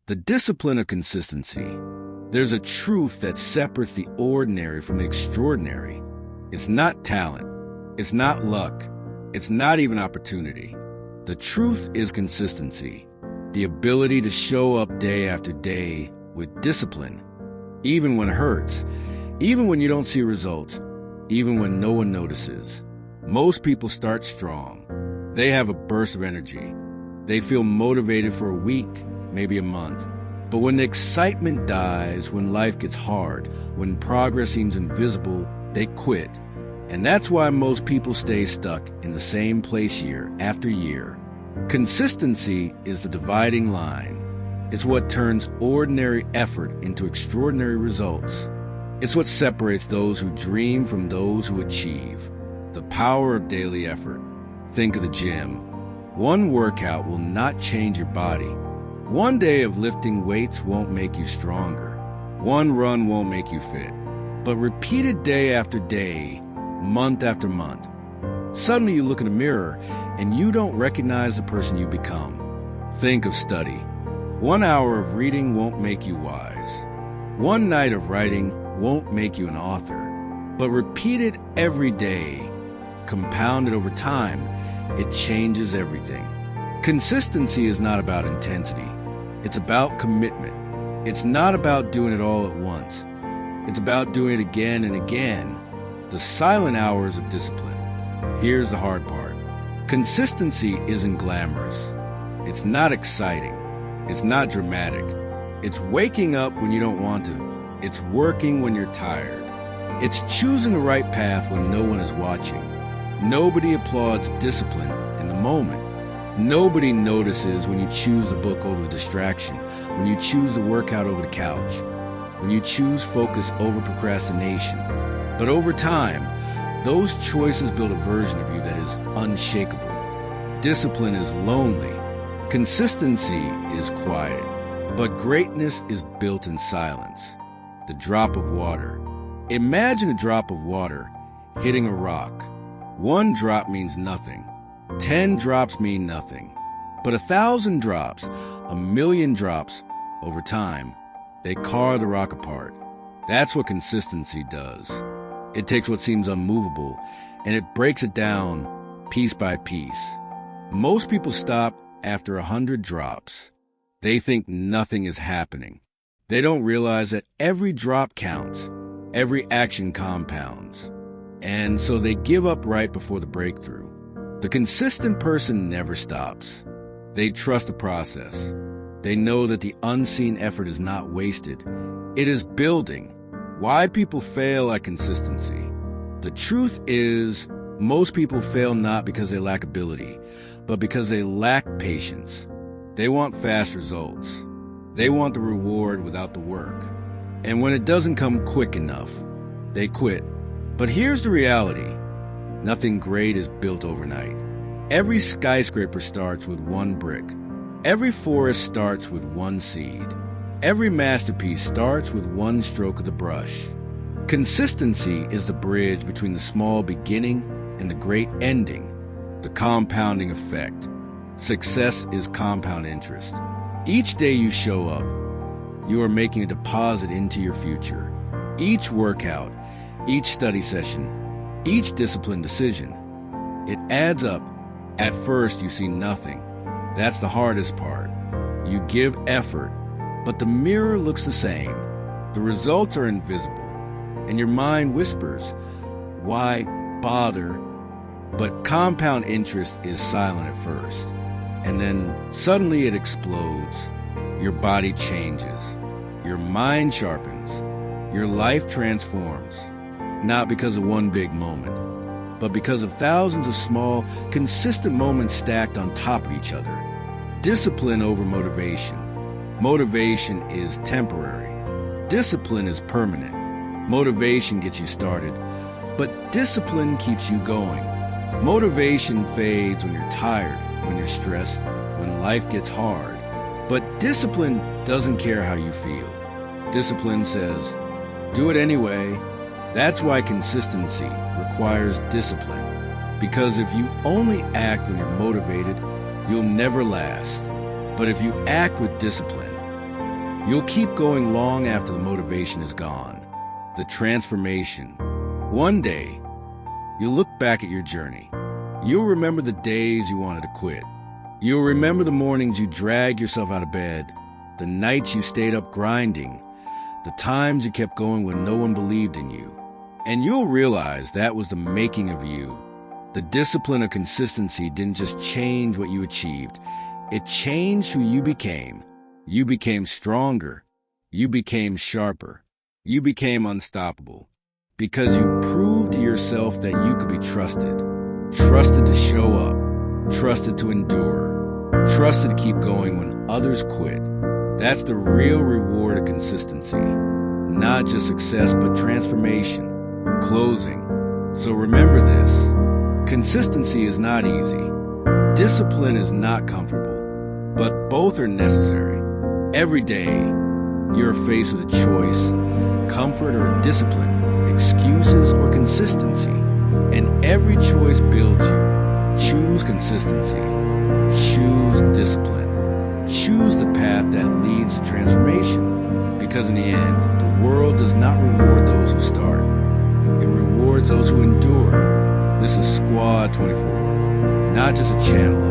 The discipline of consistency. There's a truth that separates the ordinary from the extraordinary. It's not talent. It's not luck. It's not even opportunity. The truth is consistency. The ability to show up day after day with discipline, even when it hurts, even when you don't see results, even when no one notices. Most people start strong. They have a burst of energy. They feel motivated for a week, maybe a month. But when the excitement dies, when life gets hard, when progress seems invisible, they quit. And that's why most people stay stuck in the same place year after year. Consistency is the dividing line. It's what turns ordinary effort into extraordinary results. It's what separates those who dream from those who achieve. The power of daily effort. Think of the gym. One workout will not change your body. One day of lifting weights won't make you stronger. One run won't make you fit. But repeated day after day, month after month, suddenly you look in a mirror and you don't recognize the person you become. Think of study. 1 hour of reading won't make you wise. One night of writing won't make you an author. But repeated every day, compounded over time, it changes everything. Consistency is not about intensity. It's about commitment. It's not about doing it all at once. It's about doing it again and again. The silent hours of discipline. Here's the hard part. Consistency isn't glamorous. It's not exciting. It's not dramatic. It's waking up when you don't want to. It's working when you're tired. It's choosing the right path when no one is watching. Nobody applauds discipline in the moment. Nobody notices when you choose a book over distraction, when you choose the workout over the couch, when you choose focus over procrastination. But over time, those choices build a version of you that is unshakable. Discipline is lonely. Consistency is quiet. But greatness is built in silence. The drop of water. Imagine a drop of water hitting a rock. 1 drop means nothing. 10 drops mean nothing. But 1,000 drops, 1,000,000 drops, over time, they carve the rock apart. That's what consistency does. It takes what seems unmovable and it breaks it down piece by piece. Most people stop after 100 drops. They think nothing is happening. They don't realize that every drop counts, every action compounds. And so they give up right before the breakthrough. The consistent person never stops. They trust the process. They know that the unseen effort is not wasted. It is building. Why people fail at consistency? The truth is, most people fail not because they lack ability, but because they lack patience. They want fast results. They want the reward without the work. And when it doesn't come quick enough, they quit. But here's the reality. Nothing great is built overnight. Every skyscraper starts with 1 brick. Every forest starts with 1 seed. Every masterpiece starts with 1 stroke of the brush. Consistency is the bridge between the small beginning and the great ending, the compounding effect. Success is compound interest. Each day you show up, you are making a deposit into your future. Each workout, each study session, each disciplined decision, it adds up. At first, you see nothing. That's the hardest part. You give effort, but the mirror looks the same. The results are invisible, and your mind whispers, "Why bother?" But compound interest is silent at first, and then suddenly it explodes. Your body changes. Your mind sharpens. Your life transforms, not because of one big moment, but because of thousands of small, consistent moments stacked on top of each other. Discipline over motivation. Motivation is temporary. Discipline is permanent. Motivation gets you started, but discipline keeps you going. Motivation fades when you're tired, when you're stressed, when life gets hard. But discipline doesn't care how you feel. Discipline says, do it anyway. That's why consistency requires discipline. Because if you only act when you're motivated, you'll never last. But if you act with discipline, You'll keep going long after the motivation is gone. The transformation. One day, you'll look back at your journey. You'll remember the days you wanted to quit. You'll remember the mornings you dragged yourself out of bed, the nights you stayed up grinding, the times you kept going when no one believed in you. And you'll realize that was the making of you. The discipline of consistency didn't just change what you achieved. It changed who you became. You became stronger. You became sharper. You became unstoppable. Because you proved to yourself that you could be trusted. Trusted to show up. Trusted to endure. Trusted to keep going when others quit. That's the real reward of consistency. Not just success, but transformation. Closing. So remember this. Consistency is not easy. Discipline is not comfortable. But both are necessary. Every day, you're faced with a choice, comfort or discipline, excuses or consistency. And every choice builds you. Choose consistency. Choose discipline. Choose the path that leads to transformation. Because in the end, the world does not reward those who start. It rewards those who endure. This is Squad 24, not just a channel